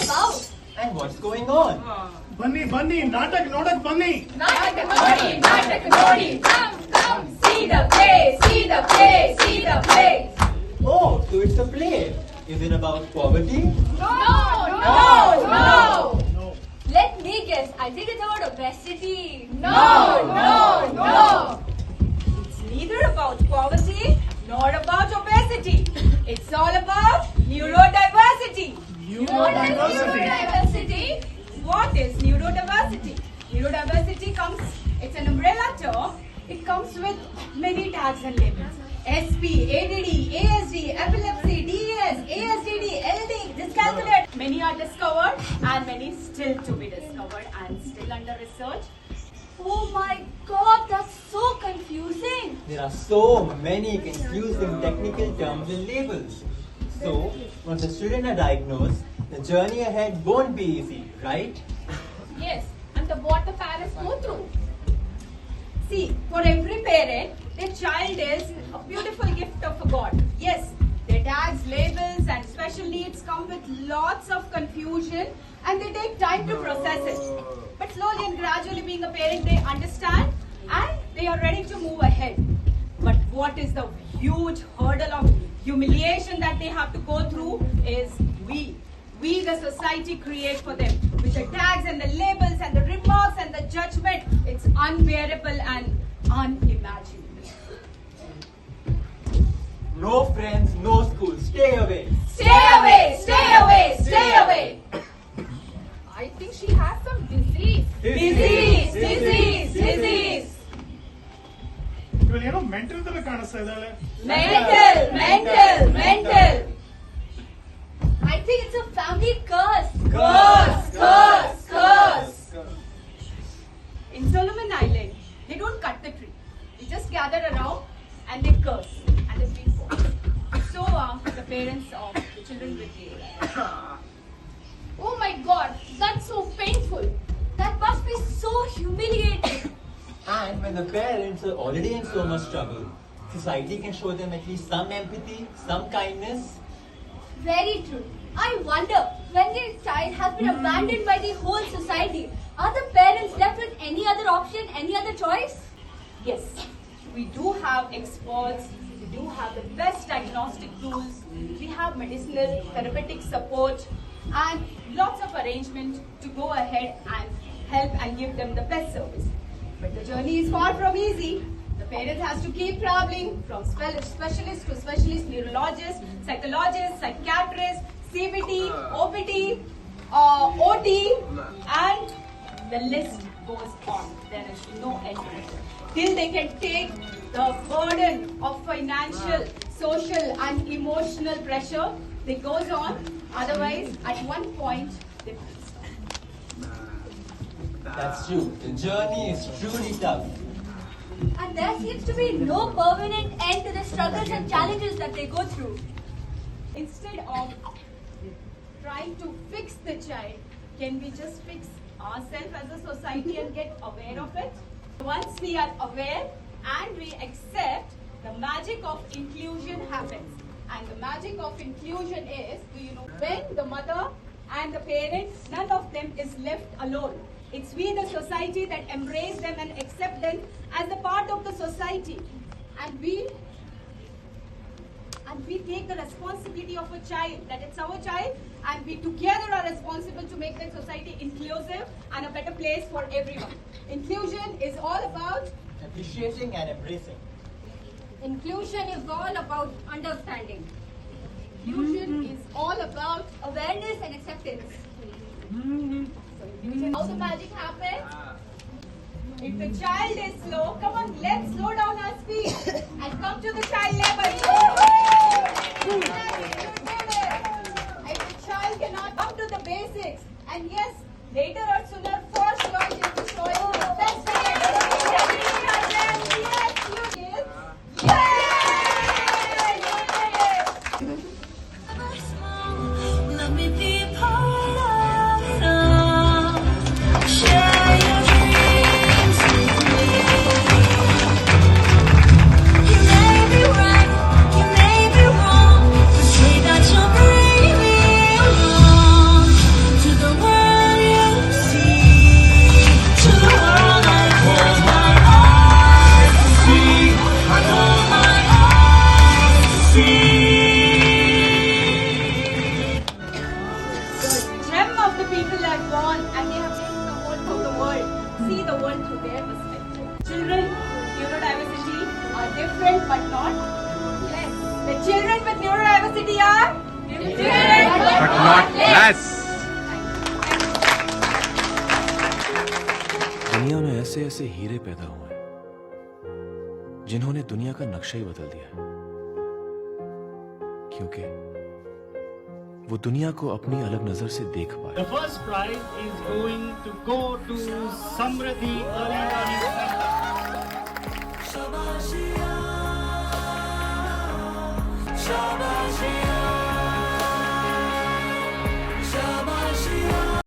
about? And what's going on? Bunny, natak nodak bunny. Natak Nodi, come, see the play, see the play, see the play. Oh, so it's a play. Is it about poverty? No. No. Let me guess, I think it's about obesity. No. It's neither about poverty nor about obesity. It's all about neurodiversity. Neurodiversity? What is neurodiversity? Neurodiversity it's an umbrella term. It comes with many tags and labels. SP, ADD, ASD, epilepsy, DES, ASDD, LD, dyscalculate. Many are discovered and many still to be discovered and still under research. Oh my god, that's so confusing. There are so many confusing technical terms and labels. So, once the student are diagnosed, the journey ahead won't be easy, right? Yes, and what the parents go through. See, for every parent, their child is a beautiful gift of God. Yes, their tags, labels, and special needs come with lots of confusion and they take time to process it. But slowly and gradually, being a parent, they understand and they are ready to move ahead. But what is the huge hurdle of humiliation that they have to go through is we the society create for them. With the tags and the labels and the remarks and the judgment, it's unbearable and unimaginable. No friends, no school. Stay away. Stay away. I think she has some disease. Disease. ಇವಳು ಏನೋ mental ತರ ಕಾಣಿಸ್ತಾ ಇದ್ದಾಳೆ. Mental. I think it's a family curse. Curse. In Solomon Island, they don't cut the tree. They just gather around and they curse and the tree falls. So the parents of the children will be Oh my god, that's so painful. That must be so humiliating. And when the parents are already in so much trouble, society can show them at least some empathy, some kindness. Very true. I wonder, when their child has been abandoned by the whole society, are the parents left with any other option, any other choice? Yes, we do have experts, we do have the best diagnostic tools, we have medicinal, therapeutic support, and lots of arrangement to go ahead and help and give them the best service. But the journey is far from easy. The parents has to keep traveling from specialist to specialist, neurologist, psychologist, psychiatrist, CBT, OPT, OT, and the list goes on. There is no end to it. Till they can take the burden of financial, social, and emotional pressure, it goes on. Otherwise, at one point, they will stop. That's true. The journey is truly tough. And there seems to be no permanent end to the struggles and challenges that they go through. Instead of trying to fix the child, can we just fix ourselves as a society and get aware of it? Once we are aware and we accept, the magic of inclusion happens. And the magic of inclusion is, when the mother and the parents, none of them is left alone. It's we, the society, that embrace them and accept them as a part of the society. And we take the responsibility of a child, that it's our child, and we together are responsible to make that society inclusive and a better place for everyone. Inclusion is all about Appreciating and embracing. Inclusion is all about understanding. inclusion is all about Awareness and acceptance. How the magic happens? if the child is slow, come on, let's slow down our speed and come to the child level. If the child cannot come to the basics, and yes, later or sooner, for sure, it is showing the best. Let me be a part of it all. Share your dreams with me. You may be right, you may be wrong, but say that you'll bring me along. world through their perspective. Children with neurodiversity are different but not less. The children with neurodiversity are different but not less. दुनिया में ऐसे ऐसे हीरे पैदा हुए हैं जिन्होंने दुनिया का नक्शा ही बदल दिया, क्योंकि वो दुनिया को अपनी अलग नजर से देख पाए. The first prize is going to go to Samriddhi Early Learning Center. Shabashia, Shabashia.